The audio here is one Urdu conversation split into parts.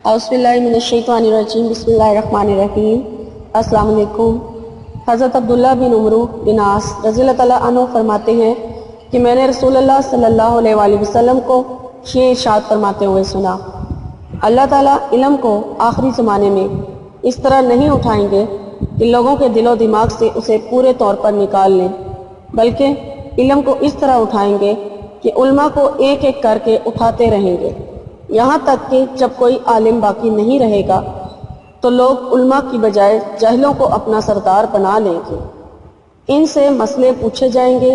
اعوذ باللہ من الشیطان الرجیم بسم اللہ الرحمن الرحیم۔ السلام علیکم۔ حضرت عبداللہ بن عمرو بن عاص رضی اللہ تعالیٰ عنہ فرماتے ہیں کہ میں نے رسول اللہ صلی اللہ علیہ وآلہ وسلم کو یہ ارشاد فرماتے ہوئے سنا، اللہ تعالیٰ علم کو آخری زمانے میں اس طرح نہیں اٹھائیں گے کہ لوگوں کے دل و دماغ سے اسے پورے طور پر نکال لیں، بلکہ علم کو اس طرح اٹھائیں گے کہ علماء کو ایک ایک کر کے اٹھاتے رہیں گے، یہاں تک کہ جب کوئی عالم باقی نہیں رہے گا تو لوگ علماء کی بجائے جاہلوں کو اپنا سردار بنا لیں گے، ان سے مسئلے پوچھے جائیں گے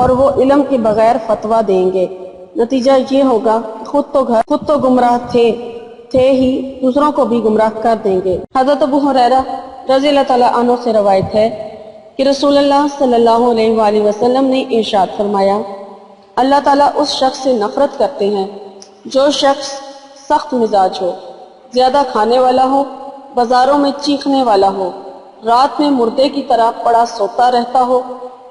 اور وہ علم کے بغیر فتویٰ دیں گے، نتیجہ یہ ہوگا خود تو گمراہ تھے ہی دوسروں کو بھی گمراہ کر دیں گے۔ حضرت ابو ہریرہ رضی اللہ تعالیٰ عنہ سے روایت ہے کہ رسول اللہ صلی اللہ علیہ وآلہ وسلم نے ارشاد فرمایا، اللہ تعالیٰ اس شخص سے نفرت کرتے ہیں جو شخص سخت مزاج ہو، زیادہ کھانے والا ہو، بازاروں میں چیخنے والا ہو، رات میں مردے کی طرح پڑا سوتا رہتا ہو،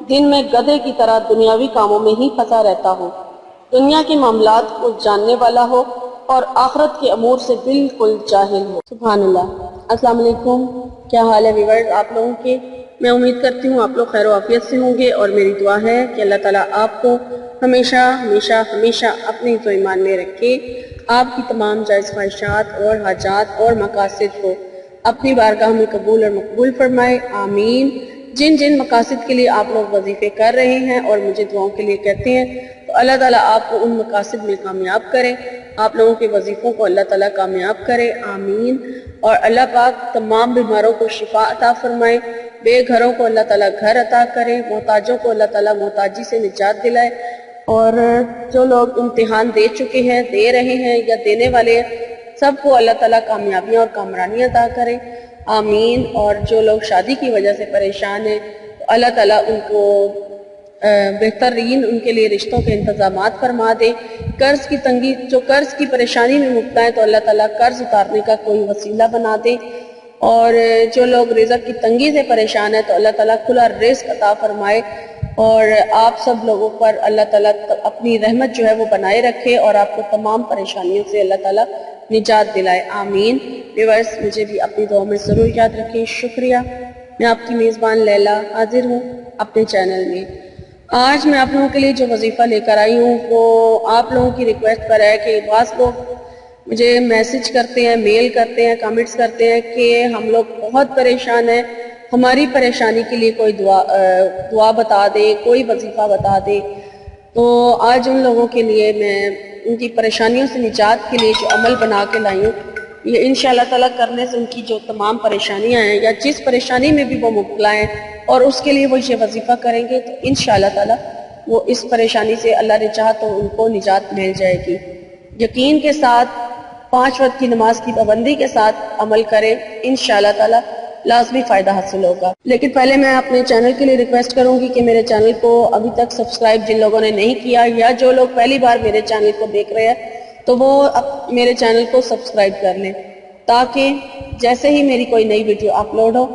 دن میں گدھے کی طرح دنیاوی کاموں میں ہی پھنسا رہتا ہو، دنیا کے معاملات کو جاننے والا ہو اور آخرت کے امور سے بالکل جاہل ہو۔ سبحان اللہ۔ السلام علیکم، کیا حال ہے ویورز آپ لوگوں کے؟ میں امید کرتی ہوں آپ لوگ خیر و عافیت سے ہوں گے، اور میری دعا ہے کہ اللہ تعالیٰ آپ کو ہمیشہ ہمیشہ ہمیشہ اپنے حفظ و ایمان میں رکھے، آپ کی تمام جائز خواہشات اور حاجات اور مقاصد کو اپنی بارگاہ میں قبول اور مقبول فرمائے، آمین۔ جن مقاصد کے لیے آپ لوگ وظیفے کر رہے ہیں اور مجھے دعاؤں کے لیے کہتے ہیں، تو اللہ تعالیٰ آپ کو ان مقاصد میں کامیاب کرے، آپ لوگوں کے وظیفوں کو اللہ تعالیٰ کامیاب کرے، آمین۔ اور اللہ پاک تمام بیماروں کو شفا عطا فرمائے، بے گھروں کو اللہ تعالیٰ گھر عطا کرے، محتاجوں کو اللہ تعالیٰ محتاجی سے نجات دلائے، اور جو لوگ امتحان دے چکے ہیں، دے رہے ہیں یا دینے والے ہیں، سب کو اللہ تعالیٰ کامیابیاں اور کامرانیاں عطا کرے، آمین۔ اور جو لوگ شادی کی وجہ سے پریشان ہیں تو اللہ تعالیٰ ان کو بہترین ان کے لیے رشتوں کے انتظامات فرما دے، جو قرض کی پریشانی میں مبتلا ہے تو اللہ تعالیٰ قرض اتارنے کا کوئی وسیلہ بنا دے، اور جو لوگ رزق کی تنگی سے پریشان ہیں تو اللہ تعالیٰ کھلا رزق عطا فرمائے، اور آپ سب لوگوں پر اللہ تعالیٰ اپنی رحمت جو ہے وہ بنائے رکھے اور آپ کو تمام پریشانیوں سے اللہ تعالیٰ نجات دلائے، آمین۔ ویورز مجھے بھی اپنی دعاؤں میں ضرور یاد رکھیں، شکریہ۔ میں آپ کی میزبان لیلا حاضر ہوں اپنے چینل میں۔ آج میں آپ لوگوں کے لیے جو وظیفہ لے کر آئی ہوں وہ آپ لوگوں کی ریکویسٹ پر ہے کہ بعض لوگ مجھے میسج کرتے ہیں، میل کرتے ہیں، کمنٹس کرتے ہیں کہ ہم لوگ بہت پریشان ہیں، ہماری پریشانی کے لیے کوئی دعا بتا دے، کوئی وظیفہ بتا دے۔ تو آج ان لوگوں کے لیے میں ان کی پریشانیوں سے نجات کے لیے جو عمل بنا کے لائی ہوں، یہ انشاءاللہ تعالیٰ کرنے سے ان کی جو تمام پریشانیاں ہیں یا جس پریشانی میں بھی وہ مبتلا ہیں اور اس کے لیے وہ یہ وظیفہ کریں گے تو انشاءاللہ تعالیٰ وہ اس پریشانی سے اللہ نے چاہا تو ان کو نجات مل جائے گی۔ یقین کے ساتھ 5 وقت کی نماز کی پابندی کے ساتھ عمل کریں، انشاءاللہ تعالیٰ لازمی فائدہ حاصل ہوگا۔ لیکن پہلے میں اپنے چینل کے لیے ریکویسٹ کروں گی کہ میرے چینل کو ابھی تک سبسکرائب جن لوگوں نے نہیں کیا یا جو لوگ پہلی بار میرے چینل کو دیکھ رہے ہیں تو وہ میرے چینل کو سبسکرائب کر لیں، تاکہ جیسے ہی میری کوئی نئی ویڈیو اپلوڈ ہو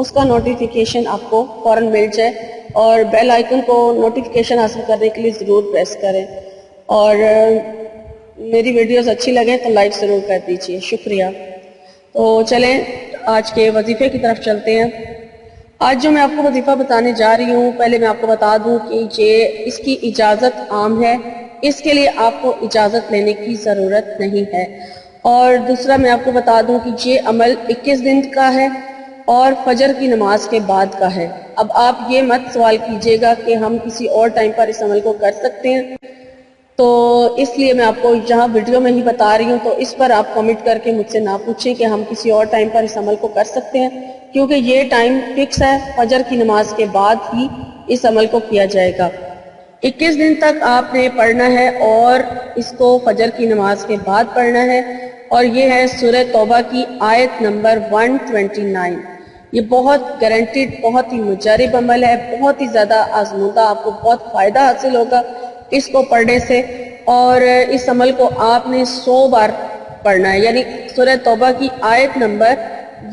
اس کا نوٹیفیکیشن آپ کو فوراً مل جائے، اور بیل آئیکن کو نوٹیفیکیشن حاصل کرنے کے لیے ضرور پریس کریں، اور میری ویڈیوز اچھی لگیں تو لائک ضرور کر دیجیے، شکریہ۔ تو چلیں آج کے وظیفے کی طرف چلتے ہیں۔ آج جو میں آپ کو وظیفہ بتانے جا رہی ہوں، پہلے میں آپ کو بتا دوں کہ یہ اس کی اجازت عام ہے، اس کے لیے آپ کو اجازت لینے کی ضرورت نہیں ہے، اور دوسرا میں آپ کو بتا دوں کہ یہ عمل 21 دن کا ہے اور فجر کی نماز کے بعد کا ہے۔ اب آپ یہ مت سوال کیجئے گا کہ ہم کسی اور ٹائم پر اس عمل کو کر سکتے ہیں، تو اس لیے میں آپ کو جہاں ویڈیو میں ہی بتا رہی ہوں تو اس پر آپ کمنٹ کر کے مجھ سے نہ پوچھیں کہ ہم کسی اور ٹائم پر اس عمل کو کر سکتے ہیں، کیونکہ یہ ٹائم فکس ہے، فجر کی نماز کے بعد ہی اس عمل کو کیا جائے گا۔ 21 دن تک آپ نے پڑھنا ہے اور اس کو فجر کی نماز کے بعد پڑھنا ہے، اور یہ ہے سورہ توبہ کی آیت نمبر 129۔ یہ بہت گارنٹیڈ، بہت ہی مجرب عمل ہے، بہت ہی زیادہ آزمودہ، آپ کو بہت فائدہ حاصل ہوگا اس کو پڑھنے سے، اور اس عمل کو آپ نے 100 بار پڑھنا ہے، یعنی سورہ توبہ کی آیت نمبر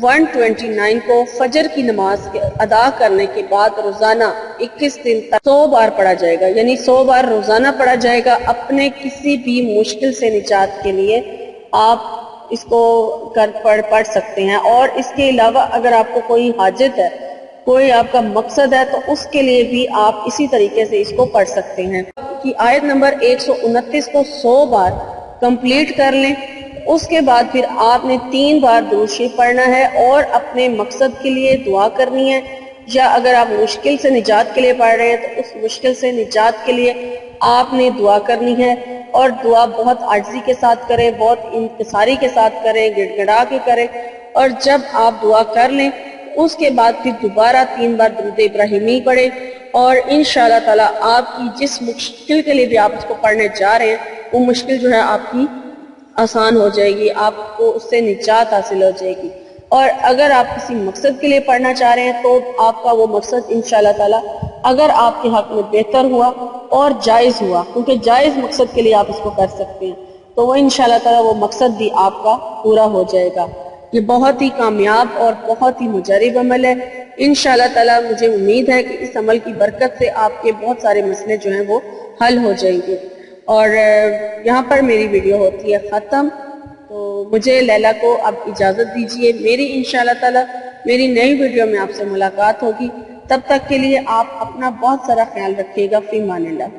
129 کو فجر کی نماز ادا کرنے کے بعد روزانہ 21 دن تک 100 بار پڑھا جائے گا، یعنی 100 بار روزانہ پڑھا جائے گا۔ اپنے کسی بھی مشکل سے نجات کے لیے آپ اس کو پڑھ سکتے ہیں. اور اس کے علاوہ اگر آپ کو کوئی حاجت ہے، کوئی آپ کا مقصد ہے، تو اس کے لیے بھی آپ اسی طریقے سے اس کو پڑھ سکتے ہیں. کہ آیت نمبر 129 کو 100 بار کمپلیٹ کر لیں. اس کے بعد پھر آپ نے 3 بار درود شریف پڑھنا ہے اور اپنے مقصد کے لیے دعا کرنی ہے، یا اگر آپ مشکل سے نجات کے لیے پڑھ رہے ہیں تو اس مشکل سے نجات کے لیے آپ نے دعا کرنی ہے. اور دعا بہت عاجزی کے ساتھ کریں، بہت انکساری کے ساتھ کریں، گڑ گڑا کے کریں. اور جب آپ دعا کر لیں اس کے بعد پھر دوبارہ 3 بار درود ابراہیمی پڑھیں، اور انشاءاللہ تعالی آپ کی جس مشکل کے لیے بھی آپ اس کو پڑھنے جا رہے ہیں وہ مشکل جو ہے آپ کی آسان ہو جائے گی، آپ کو اس سے نجات حاصل ہو جائے گی. اور اگر آپ کسی مقصد کے لیے پڑھنا چاہ رہے ہیں تو آپ کا وہ مقصد انشاءاللہ تعالی اگر آپ کے حق میں بہتر ہوا اور جائز ہوا، کیونکہ جائز مقصد کے لیے آپ اس کو کر سکتے ہیں، تو وہ انشاءاللہ تعالی وہ مقصد بھی آپ کا پورا ہو جائے گا. یہ بہت ہی کامیاب اور بہت ہی مجرب عمل ہے. انشاءاللہ تعالی مجھے امید ہے کہ اس عمل کی برکت سے آپ کے بہت سارے مسئلے جو ہیں وہ حل ہو جائیں گے. اور یہاں پر میری ویڈیو ہوتی ہے ختم. تو مجھے لیلا کو اب اجازت دیجیے. میری انشاءاللہ تعالی میری نئی ویڈیو میں آپ سے ملاقات ہوگی. تب تک کے لیے آپ اپنا بہت سارا خیال رکھیے گا. فی امان اللہ.